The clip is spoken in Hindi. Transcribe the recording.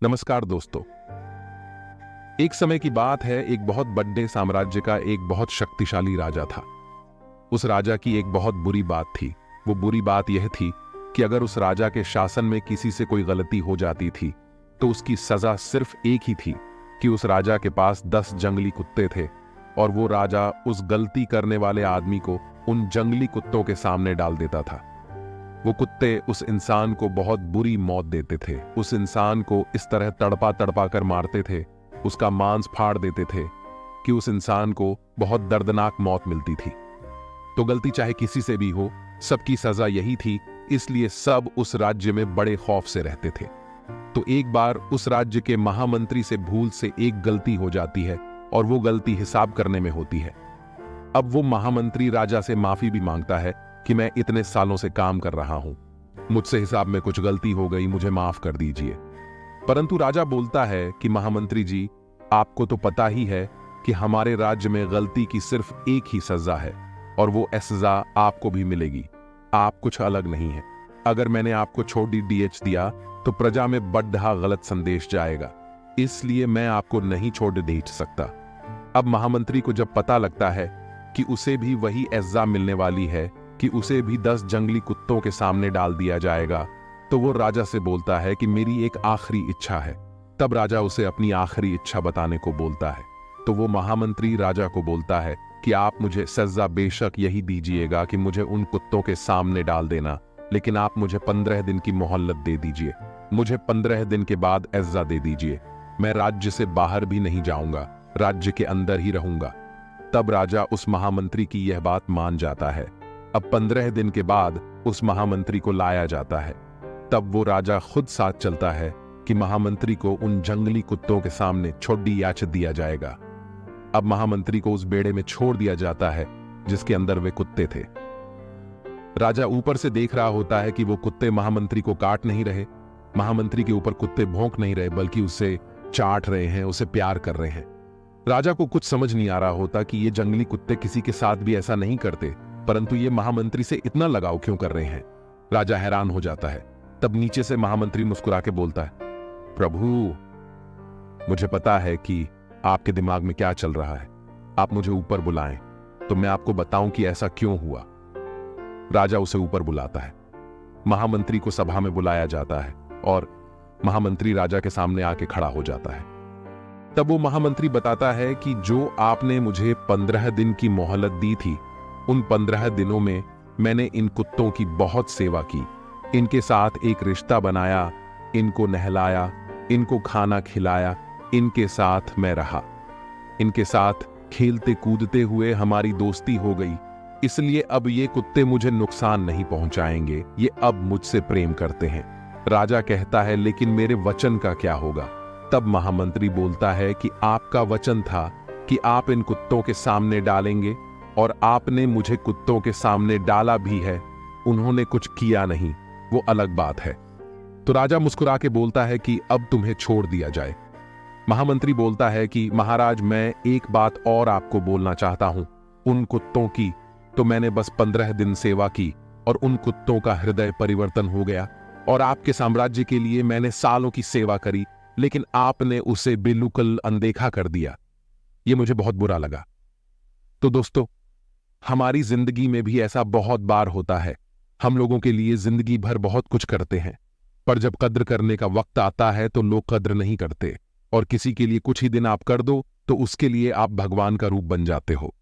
नमस्कार दोस्तों। एक समय की बात है, एक बहुत बड़े साम्राज्य का एक बहुत शक्तिशाली राजा था। उस राजा की एक बहुत बुरी बात थी। वो बुरी बात यह थी कि अगर उस राजा के शासन में किसी से कोई गलती हो जाती थी तो उसकी सजा सिर्फ एक ही थी कि उस राजा के पास 10 जंगली कुत्ते थे और वो राजा उस गलती करने वाले आदमी को उन जंगली कुत्तों के सामने डाल देता था। वो कुत्ते उस इंसान को बहुत बुरी मौत देते थे। उस इंसान को इस तरह तड़पा तड़पा कर मारते थे, उसका मांस फाड़ देते थे कि उस इंसान को बहुत दर्दनाक मौत मिलती थी। तो गलती चाहे किसी से भी हो, सबकी सजा यही थी, इसलिए सब उस राज्य में बड़े खौफ से रहते थे। तो एक बार उस राज्य के महामंत्री से भूल से एक गलती हो जाती है और वो गलती हिसाब करने में होती है। अब वो महामंत्री राजा से माफी भी मांगता है कि मैं इतने सालों से काम कर रहा हूं, मुझसे हिसाब में कुछ गलती हो गई, मुझे माफ कर दीजिए। परंतु राजा बोलता है कि महामंत्री जी, आपको तो पता ही है कि हमारे राज्य में गलती की सिर्फ एक ही सजा है और वो सजा आपको भी मिलेगी। आप कुछ अलग नहीं है। अगर मैंने आपको छोटी डीएच दिया तो प्रजा में बड़ा गलत संदेश जाएगा, इसलिए मैं आपको नहीं छोड़ दे सकता। अब महामंत्री को जब पता लगता है कि उसे भी वही सजा मिलने वाली है कि उसे भी 10 जंगली कुत्तों के सामने डाल दिया जाएगा, तो वो राजा से बोलता है कि मेरी एक आखिरी इच्छा है। तब राजा उसे अपनी आखिरी इच्छा बताने को बोलता है। तो वो महामंत्री राजा को बोलता है कि आप मुझे सजा बेशक यही दीजिएगा कि मुझे उन कुत्तों के सामने डाल देना, लेकिन आप मुझे 15 दिन की मोहलत दे दीजिए। मुझे 15 दिन के बाद सजा दे दीजिए। मैं राज्य से बाहर भी नहीं जाऊंगा, राज्य के अंदर ही रहूंगा। तब राजा उस महामंत्री की यह बात मान जाता है। अब 15 दिन के बाद उस महामंत्री को लाया जाता है। तब वो राजा खुद साथ चलता है कि महामंत्री को उन जंगली कुत्तों के सामने छोटी याच दिया जाएगा। अब महामंत्री को उस बेड़े में छोड़ दिया जाता है जिसके अंदर वे कुत्ते थे। राजा ऊपर से देख रहा होता है कि वो कुत्ते महामंत्री को काट नहीं रहे, महामंत्री के ऊपर कुत्ते भौंक नहीं रहे, बल्कि उसे चाट रहे हैं, उसे प्यार कर रहे हैं। राजा को कुछ समझ नहीं आ रहा होता कि ये जंगली कुत्ते किसी के साथ भी ऐसा नहीं करते, परंतु ये महामंत्री से इतना लगाव क्यों कर रहे हैं। राजा हैरान हो जाता है। तब नीचे से महामंत्री मुस्कुरा के बोलता है, प्रभु, मुझे पता है कि आपके दिमाग में क्या चल रहा है। आप मुझे ऊपर बुलाएं तो मैं आपको बताऊं कि ऐसा क्यों हुआ। राजा उसे ऊपर बुलाता है। महामंत्री को सभा में बुलाया जाता है और महामंत्री राजा के सामने आके खड़ा हो जाता है। तब वो महामंत्री बताता है कि जो आपने मुझे 15 दिन की मोहलत दी थी, उन 15 दिनों में मैंने इन कुत्तों की बहुत सेवा की, इनके साथ एक रिश्ता बनाया, इनको नहलाया, इनको खाना खिलाया, इनके साथ मैं रहा, इनके साथ खेलते कूदते हुए हमारी दोस्ती हो गई। इसलिए अब ये कुत्ते मुझे नुकसान नहीं पहुंचाएंगे, ये अब मुझसे प्रेम करते हैं। राजा कहता है, लेकिन मेरे वचन का क्या होगा। तब महामंत्री बोलता है कि आपका वचन था कि आप इन कुत्तों के सामने डालेंगे और आपने मुझे कुत्तों के सामने डाला भी है, उन्होंने कुछ किया नहीं, वो अलग बात है। तो राजा मुस्कुरा के बोलता है कि अब तुम्हें छोड़ दिया जाए। महामंत्री बोलता है कि महाराज, मैं एक बात और आपको बोलना चाहता हूं। उन कुत्तों की तो मैंने बस 15 दिन सेवा की और उन कुत्तों का हृदय परिवर्तन हो गया, और आपके साम्राज्य के लिए मैंने सालों की सेवा करी, लेकिन आपने उसे बिल्कुल अनदेखा कर दिया। ये मुझे बहुत बुरा लगा। तो दोस्तों, हमारी जिंदगी में भी ऐसा बहुत बार होता है। हम लोगों के लिए जिंदगी भर बहुत कुछ करते हैं, पर जब कद्र करने का वक्त आता है तो लोग कद्र नहीं करते, और किसी के लिए कुछ ही दिन आप कर दो तो उसके लिए आप भगवान का रूप बन जाते हो।